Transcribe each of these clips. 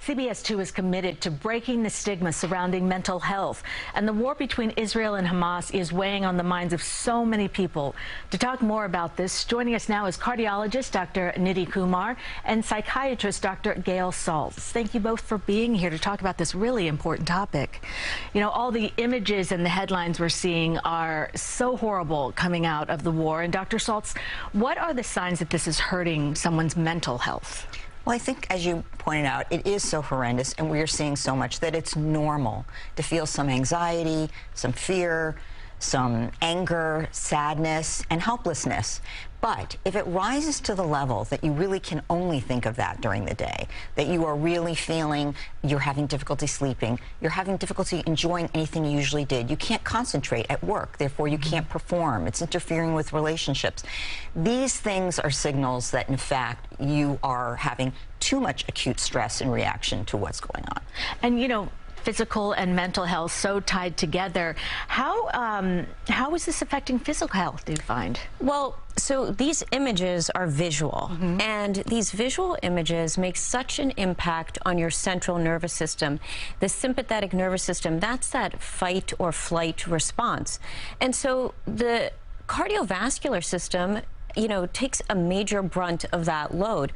CBS 2 is committed to breaking the stigma surrounding mental health, and the war between Israel and Hamas is weighing on the minds of so many people. To talk more about this, joining us now is cardiologist Dr. Nidhi Kumar and psychiatrist Dr. Gail Saltz. Thank you both for being here to talk about this really important topic. You know, all the images and the headlines we're seeing are so horrible coming out of the war. And Dr. Saltz, what are the signs that this is hurting someone's mental health? Well, I think, as you pointed out, it is so horrendous, and we are seeing so much that it's normal to feel some anxiety, some fear, some anger, sadness, and helplessness. But if it rises to the level that you really can only think of that during the day, that you are really feeling you're having difficulty sleeping, you're having difficulty enjoying anything you usually did, you can't concentrate at work, therefore you can't perform, it's interfering with relationships. These things are signals that, in fact, you are having too much acute stress in reaction to what's going on. And, you know, physical and mental health so tied together. How is this affecting physical health, do you find? Well, so these images are visual, and these visual images make such an impact on your central nervous system. The sympathetic nervous system, that's that fight or flight response. And so the cardiovascular system, you know, takes a major brunt of that load.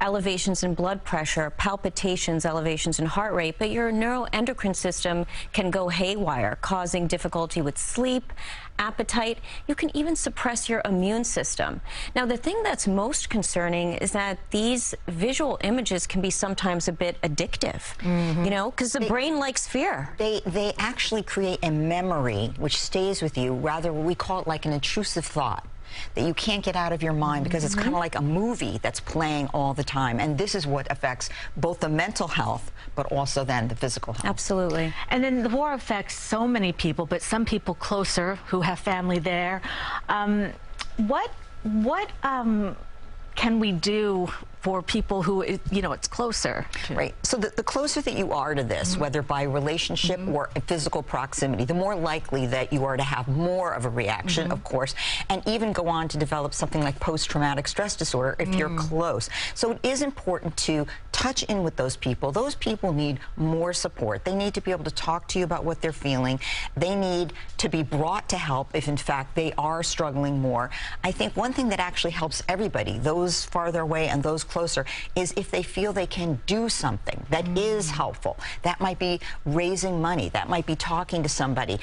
Elevations in blood pressure, palpitations, elevations in heart rate, but your neuroendocrine system can go haywire, causing difficulty with sleep, appetite. You can even suppress your immune system. Now, the thing that's most concerning is that these visual images can be sometimes a bit addictive, you know, because the brain likes fear. They actually create a memory which stays with you. Rather, we call it like an intrusive thought that you can't get out of your mind, because it's kind of like a movie that's playing all the time. And this is what affects both the mental health, but also then the physical health. Absolutely. And then the war affects so many people, but some people closer who have family there. What can we do for people who, you know, it's closer to? Right. So the closer that you are to this, whether by relationship or physical proximity, the more likely that you are to have more of a reaction, of course, and even go on to develop something like post-traumatic stress disorder if you're close. So it is important to touch in with those people. Those people need more support. They need to be able to talk to you about what they're feeling. They need to be brought to help if, in fact, they are struggling more. I think one thing that actually helps everybody, those farther away and those closer, is if they feel they can do something that is helpful. That might be raising money. That might be talking to somebody.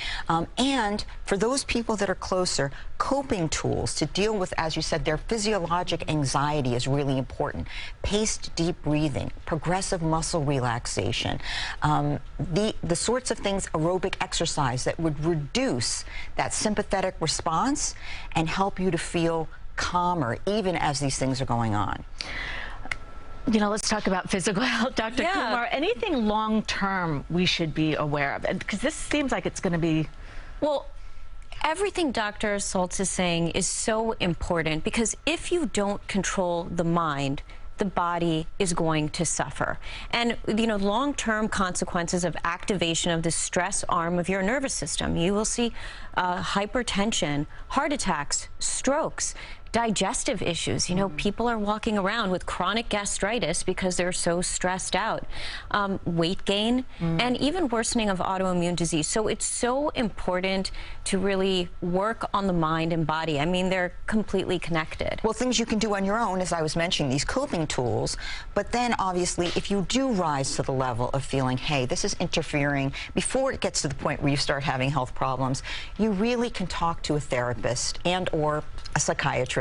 And for those people that are closer, coping tools to deal with, as you said, their physiologic anxiety is really important. Paced deep breathing, progressive muscle relaxation, the sorts of things, aerobic exercise that would reduce that sympathetic response and help you to feel calmer even as these things are going on. You know, let's talk about physical health, Dr. Kumar. Anything long-term we should be aware of? Because this seems like it's going to be... Well, everything Dr. Saltz is saying is so important, because if you don't control the mind, the body is going to suffer. And, you know, long-term consequences of activation of the stress arm of your nervous system. You will see hypertension, heart attacks, strokes, digestive issues. You know, people are walking around with chronic gastritis because they're so stressed out, weight gain, and even worsening of autoimmune disease. So it's so important to really work on the mind and body. I mean, they're completely connected. Well, things you can do on your own, as I was mentioning, these coping tools, but then obviously if you do rise to the level of feeling, hey, this is interfering, before it gets to the point where you start having health problems, you really can talk to a therapist and or a psychiatrist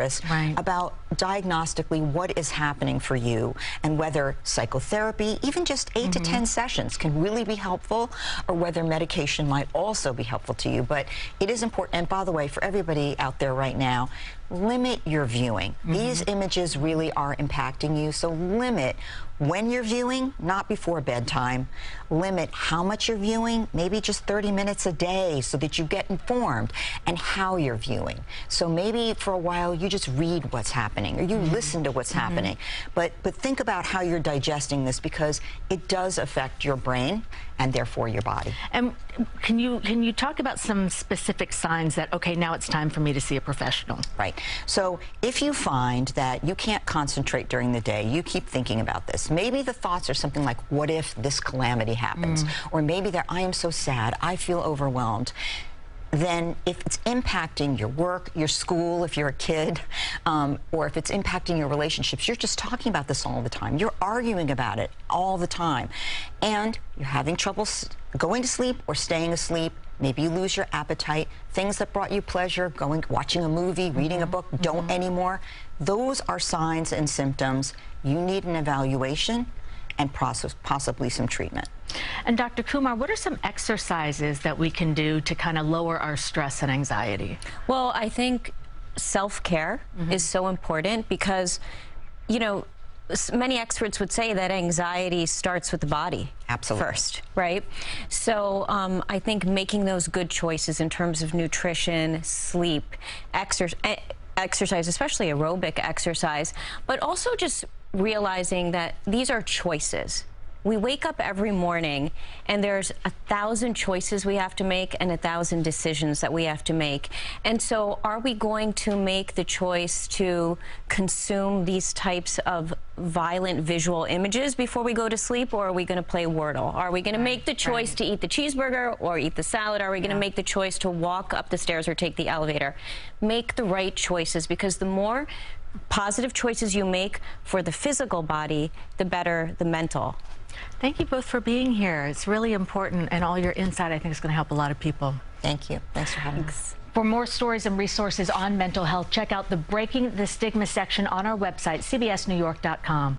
about diagnostically what is happening for you, and whether psychotherapy, even just 8 to 10 sessions, can really be helpful, or whether medication might also be helpful to you. But it is important, and by the way, for everybody out there right now, limit your viewing. These images really are impacting you, so limit when you're viewing, not before bedtime. Limit how much you're viewing, maybe just 30 minutes a day, so that you get informed, and how you're viewing. So maybe for a while you just read what's happening, or you listen to what's happening. But think about how you're digesting this, because it does affect your brain and therefore your body. And can you talk about some specific signs that, okay, now it's time for me to see a professional? Right. Right. So if you find that you can't concentrate during the day, you keep thinking about this. Maybe the thoughts are something like, what if this calamity happens? Or maybe that I am so sad, I feel overwhelmed. Then if it's impacting your work, your school, if you're a kid, or if it's impacting your relationships, you're just talking about this all the time. You're arguing about it all the time. And you're having trouble going to sleep or staying asleep. Maybe you lose your appetite. Things that brought you pleasure, watching a movie, reading a book, don't anymore. Those are signs and symptoms. You need an evaluation and possibly some treatment. And Dr. Kumar, what are some exercises that we can do to kind of lower our stress and anxiety? Well, I think self-care is so important because, you know, many experts would say that anxiety starts with the body. Absolutely. First, right? So I think making those good choices in terms of nutrition, sleep, exercise, especially aerobic exercise, but also just realizing that these are choices. We wake up every morning and there's 1,000 choices we have to make and 1,000 decisions that we have to make. And so are we going to make the choice to consume these types of violent visual images before we go to sleep, or are we going to play Wordle? Are we going to make the choice to eat the cheeseburger or eat the salad? Are we going to make the choice to walk up the stairs or take the elevator? Make the right choices, because the more positive choices you make for the physical body, the better the mental. Thank you both for being here. It's really important, and all your insight, I think, is going to help a lot of people. Thank you. Thanks for having us. For more stories and resources on mental health, check out the Breaking the Stigma section on our website, cbsnewyork.com.